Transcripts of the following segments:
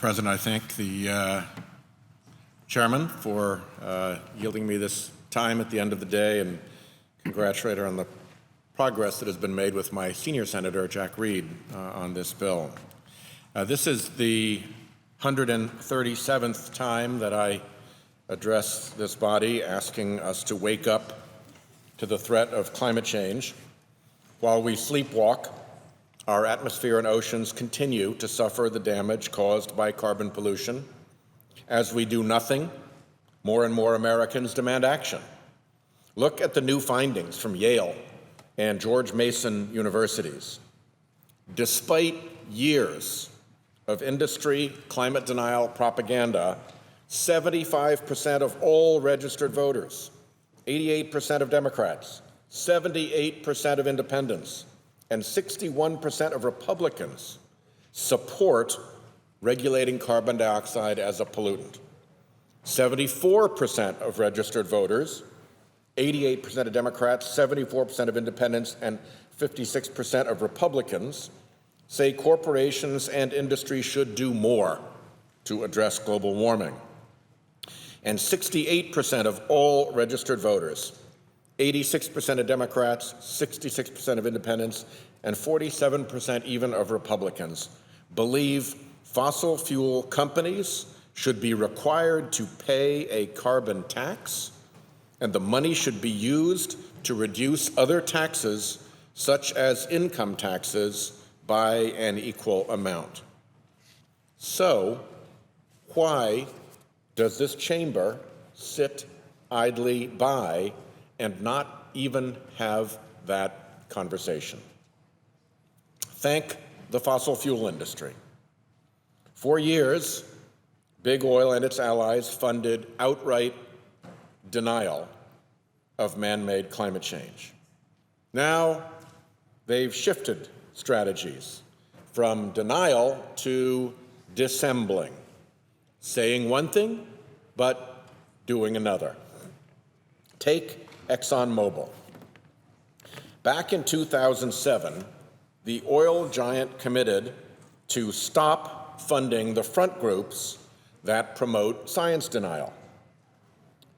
President, I thank the chairman for yielding me this time at the end of the day and congratulate her on the progress that has been made with my senior senator, Jack Reed, on this bill. This is the 137th time that I address this body asking us to wake up to the threat of climate change. While we sleepwalk, our atmosphere and oceans continue to suffer the damage caused by carbon pollution. As we do nothing, more and more Americans demand action. Look at the new findings from Yale and George Mason universities. Despite years of industry climate denial propaganda, 75% of all registered voters, 88% of Democrats, 78% of independents, and 61% of Republicans support regulating carbon dioxide as a pollutant. 74% of registered voters, 88% of Democrats, 74% of independents, and 56% of Republicans say corporations and industry should do more to address global warming. And 68% of all registered voters, 86% of Democrats, 66% of independents, and 47% even of Republicans believe fossil fuel companies should be required to pay a carbon tax, and the money should be used to reduce other taxes, such as income taxes, by an equal amount. So, why does this chamber sit idly by and not even have that conversation? Thank the fossil fuel industry. For years, big oil and its allies funded outright denial of man-made climate change. Now, they've shifted strategies from denial to dissembling, saying one thing, but doing another. Take ExxonMobil. Back in 2007, the oil giant committed to stop funding the front groups that promote science denial.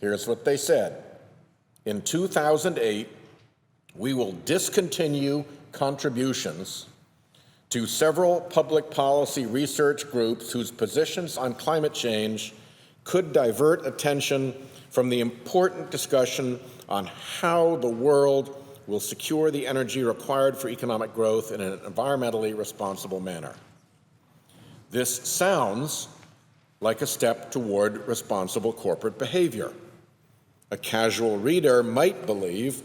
Here's what they said. In 2008, we will discontinue contributions to several public policy research groups whose positions on climate change could divert attention from the important discussion on how the world will secure the energy required for economic growth in an environmentally responsible manner. This sounds like a step toward responsible corporate behavior. A casual reader might believe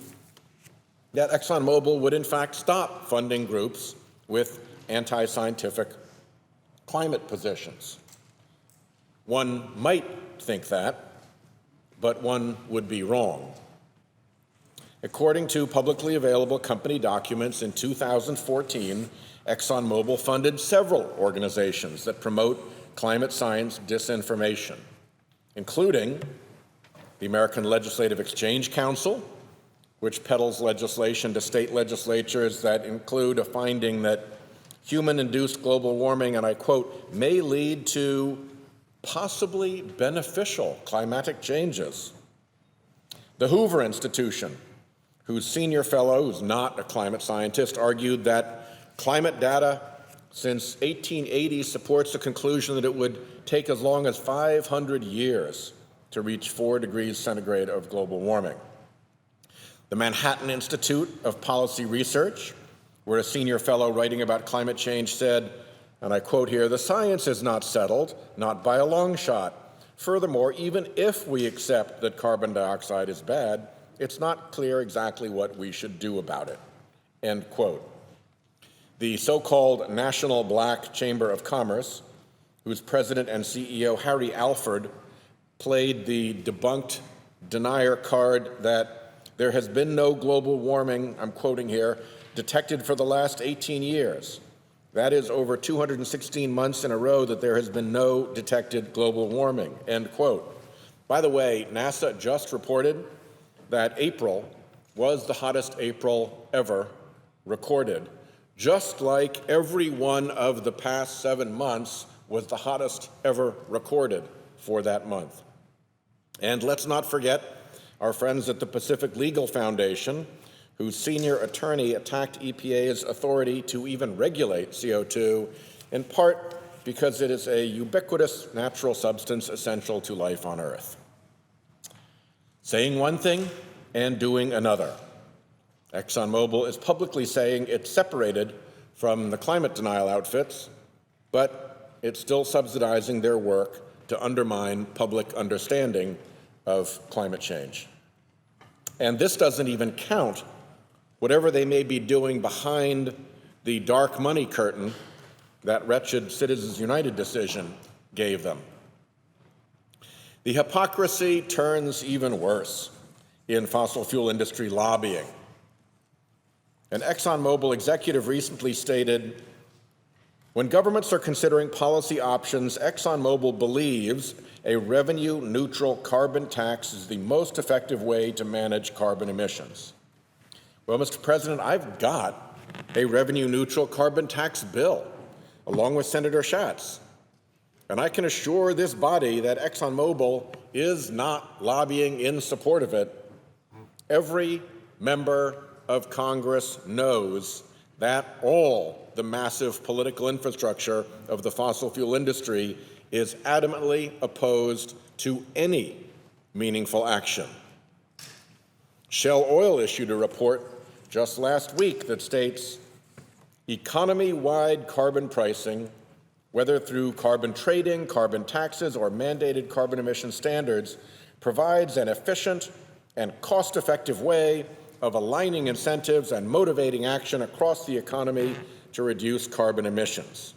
that ExxonMobil would in fact stop funding groups with anti-scientific climate positions. One might think that, but one would be wrong. According to publicly available company documents, in 2014, ExxonMobil funded several organizations that promote climate science disinformation, including the American Legislative Exchange Council, which peddles legislation to state legislatures that include a finding that human-induced global warming, and I quote, may lead to possibly beneficial climatic changes. The Hoover Institution, whose senior fellow, who's not a climate scientist, argued that climate data since 1880 supports the conclusion that it would take as long as 500 years to reach 4 degrees centigrade of global warming. The Manhattan Institute of Policy Research, where a senior fellow writing about climate change said, and I quote here, "The science is not settled, not by a long shot. Furthermore, even if we accept that carbon dioxide is bad, it's not clear exactly what we should do about it." End quote. The so-called National Black Chamber of Commerce, whose president and CEO, Harry Alford, played the debunked denier card that there has been no global warming, I'm quoting here, detected for the last 18 years. That is over 216 months in a row that there has been no detected global warming, end quote. By the way, NASA just reported that April was the hottest April ever recorded, just like every one of the past 7 months was the hottest ever recorded for that month. And let's not forget our friends at the Pacific Legal Foundation, whose senior attorney attacked EPA's authority to even regulate CO2, in part because it is a ubiquitous natural substance essential to life on Earth. Saying one thing and doing another. ExxonMobil is publicly saying it's separated from the climate denial outfits, but it's still subsidizing their work to undermine public understanding of climate change. And this doesn't even count whatever they may be doing behind the dark money curtain that wretched Citizens United decision gave them. The hypocrisy turns even worse in fossil fuel industry lobbying. An ExxonMobil executive recently stated, "When governments are considering policy options, ExxonMobil believes a revenue-neutral carbon tax is the most effective way to manage carbon emissions." Well, Mr. President, I've got a revenue-neutral carbon tax bill, along with Senator Schatz. And I can assure this body that ExxonMobil is not lobbying in support of it. Every member of Congress knows that all the massive political infrastructure of the fossil fuel industry is adamantly opposed to any meaningful action. Shell Oil issued a report just last week that states, economy-wide carbon pricing, whether through carbon trading, carbon taxes, or mandated carbon emission standards, provides an efficient and cost-effective way of aligning incentives and motivating action across the economy to reduce carbon emissions.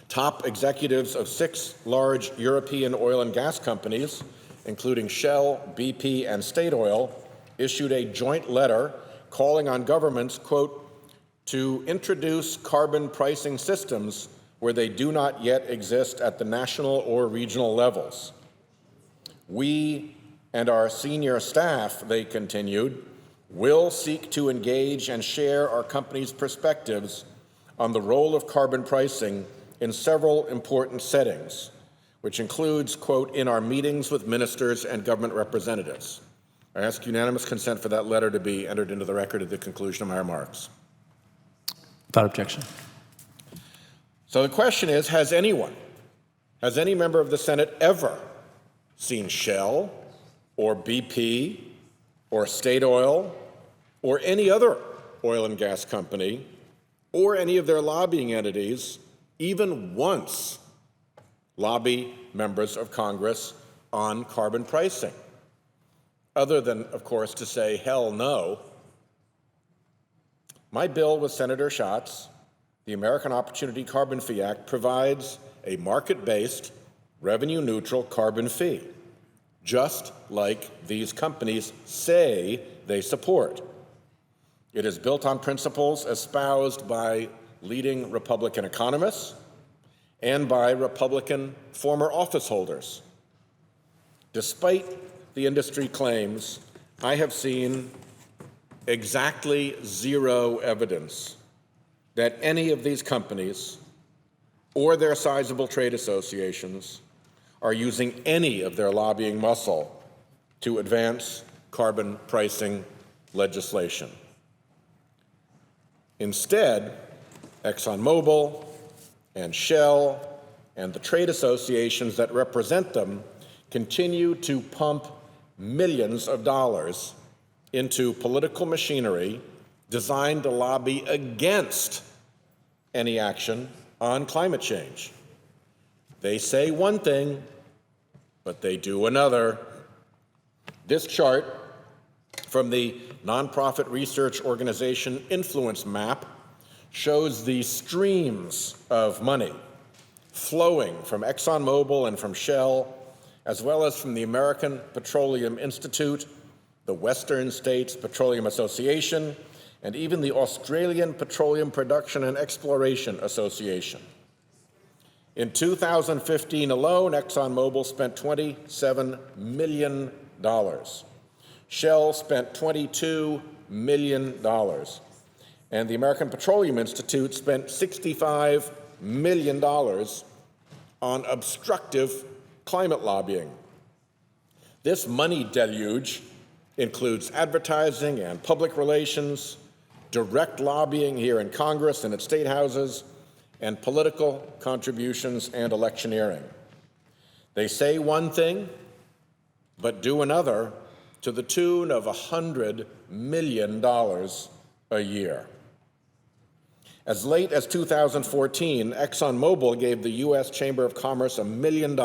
Top executives of 6 large European oil and gas companies, including Shell, BP, and State Oil, issued a joint letter calling on governments, quote, to introduce carbon pricing systems where they do not yet exist at the national or regional levels. We and our senior staff, they continued, will seek to engage and share our company's perspectives on the role of carbon pricing in several important settings, which includes, quote, in our meetings with ministers and government representatives. I ask unanimous consent for that letter to be entered into the record at the conclusion of my remarks. Without objection. So the question is, has any member of the Senate ever seen Shell or BP or State Oil or any other oil and gas company or any of their lobbying entities even once lobby members of Congress on carbon pricing? Other than, of course, to say, hell no. My bill with Senator Schatz, the American Opportunity Carbon Fee Act, provides a market-based, revenue-neutral carbon fee, just like these companies say they support. It is built on principles espoused by leading Republican economists and by Republican former office holders. Despite the industry claims, I have seen exactly zero evidence that any of these companies or their sizable trade associations are using any of their lobbying muscle to advance carbon pricing legislation. Instead, ExxonMobil and Shell and the trade associations that represent them continue to pump millions of dollars into political machinery designed to lobby against any action on climate change. They say one thing, but they do another. This chart from the nonprofit research organization Influence Map shows the streams of money flowing from ExxonMobil and from Shell, as well as from the American Petroleum Institute, the Western States Petroleum Association, and even the Australian Petroleum Production and Exploration Association. In 2015 alone, ExxonMobil spent $27 million. Shell spent $22 million. And the American Petroleum Institute spent $65 million on obstructive climate lobbying. This money deluge includes advertising and public relations, direct lobbying here in Congress and at state houses, and political contributions and electioneering. They say one thing, but do another to the tune of $100 million a year. As late as 2014, ExxonMobil gave the U.S. Chamber of Commerce $1 million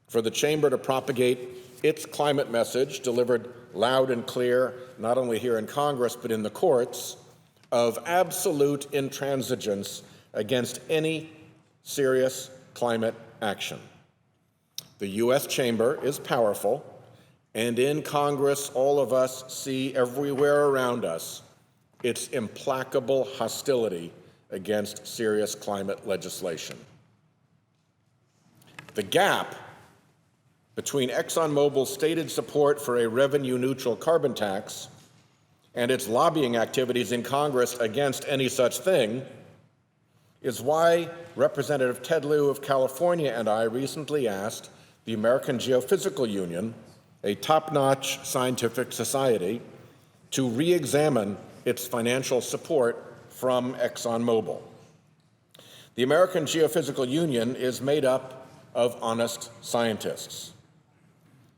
for the chamber to propagate its climate message, delivered loud and clear, not only here in Congress, but in the courts, of absolute intransigence against any serious climate action. The U.S. Chamber is powerful, and in Congress, all of us see everywhere around us its implacable hostility against serious climate legislation. The gap between ExxonMobil's stated support for a revenue-neutral carbon tax and its lobbying activities in Congress against any such thing is why Representative Ted Lieu of California and I recently asked the American Geophysical Union, a top-notch scientific society, to re-examine its financial support from ExxonMobil. The American Geophysical Union is made up of honest scientists.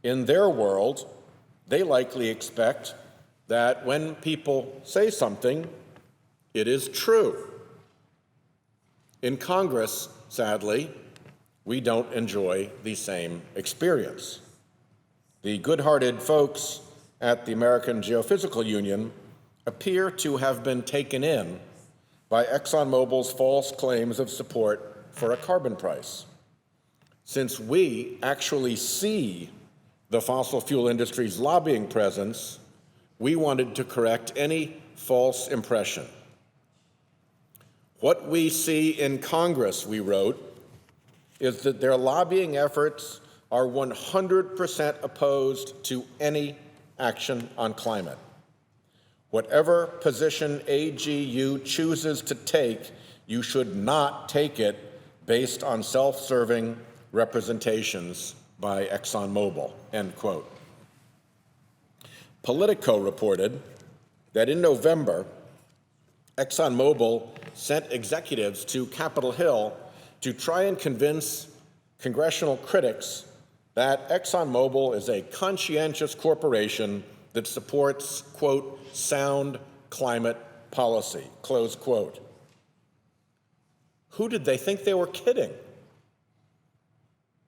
In their world, they likely expect that when people say something, it is true. In Congress, sadly, we don't enjoy the same experience. The good-hearted folks at the American Geophysical Union appear to have been taken in by ExxonMobil's false claims of support for a carbon price. Since we actually see the fossil fuel industry's lobbying presence, we wanted to correct any false impression. What we see in Congress, we wrote, is that their lobbying efforts are 100% opposed to any action on climate. Whatever position AGU chooses to take, you should not take it based on self-serving representations by ExxonMobil, end quote. Politico reported that in November, ExxonMobil sent executives to Capitol Hill to try and convince congressional critics that ExxonMobil is a conscientious corporation that supports, quote, sound climate policy, close quote. Who did they think they were kidding?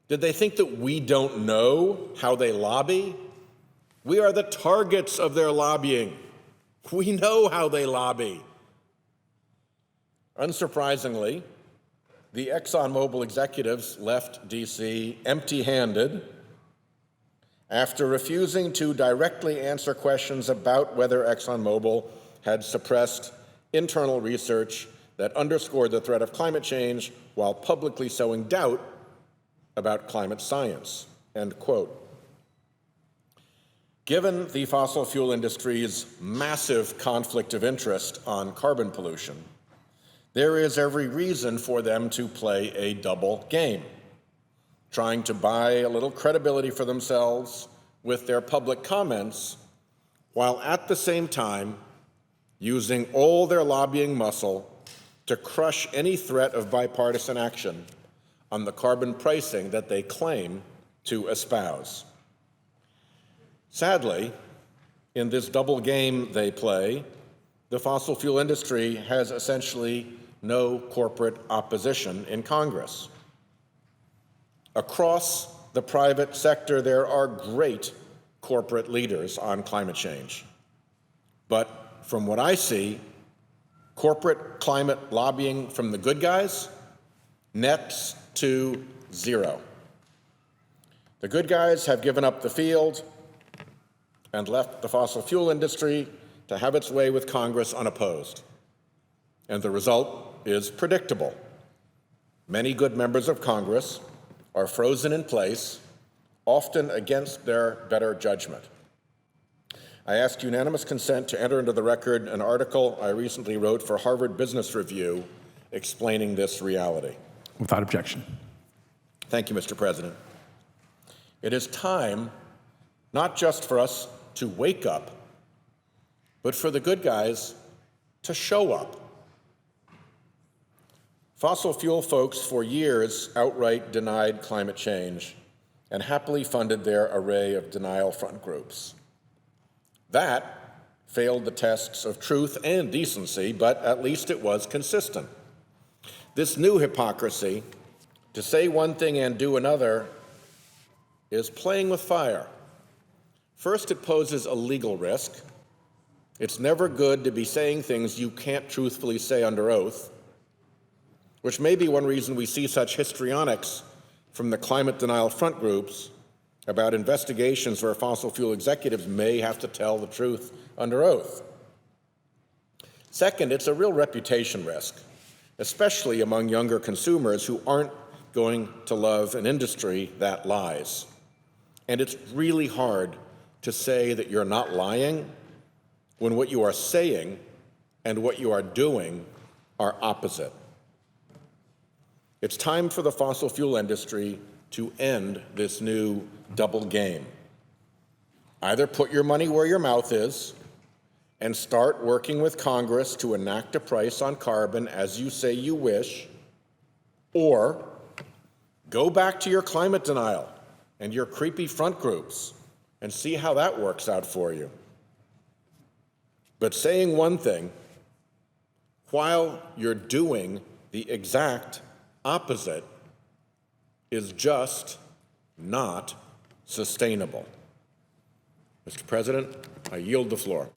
Did they think that we don't know how they lobby? We are the targets of their lobbying. We know how they lobby. Unsurprisingly, the ExxonMobil executives left D.C. empty-handed after refusing to directly answer questions about whether ExxonMobil had suppressed internal research that underscored the threat of climate change while publicly sowing doubt about climate science, end quote. Given the fossil fuel industry's massive conflict of interest on carbon pollution, there is every reason for them to play a double game, trying to buy a little credibility for themselves with their public comments, while at the same time using all their lobbying muscle to crush any threat of bipartisan action on the carbon pricing that they claim to espouse. Sadly, in this double game they play, the fossil fuel industry has essentially no corporate opposition in Congress. Across the private sector, there are great corporate leaders on climate change. But from what I see, corporate climate lobbying from the good guys nets to zero. The good guys have given up the field and left the fossil fuel industry to have its way with Congress unopposed. And the result is predictable. Many good members of Congress are frozen in place, often against their better judgment. I ask unanimous consent to enter into the record an article I recently wrote for Harvard Business Review explaining this reality. Without objection. Thank you, Mr. President. It is time not just for us to wake up, but for the good guys to show up. Fossil fuel folks for years outright denied climate change and happily funded their array of denial front groups. That failed the tests of truth and decency, but at least it was consistent. This new hypocrisy, to say one thing and do another, is playing with fire. First, it poses a legal risk. It's never good to be saying things you can't truthfully say under oath, which may be one reason we see such histrionics from the climate denial front groups about investigations where fossil fuel executives may have to tell the truth under oath. Second, it's a real reputation risk, especially among younger consumers who aren't going to love an industry that lies. And it's really hard to say that you're not lying when what you are saying and what you are doing are opposite. It's time for the fossil fuel industry to end this new double game. Either put your money where your mouth is and start working with Congress to enact a price on carbon as you say you wish, or go back to your climate denial and your creepy front groups and see how that works out for you. But saying one thing while you're doing the exact opposite is just not sustainable. Mr. President, I yield the floor.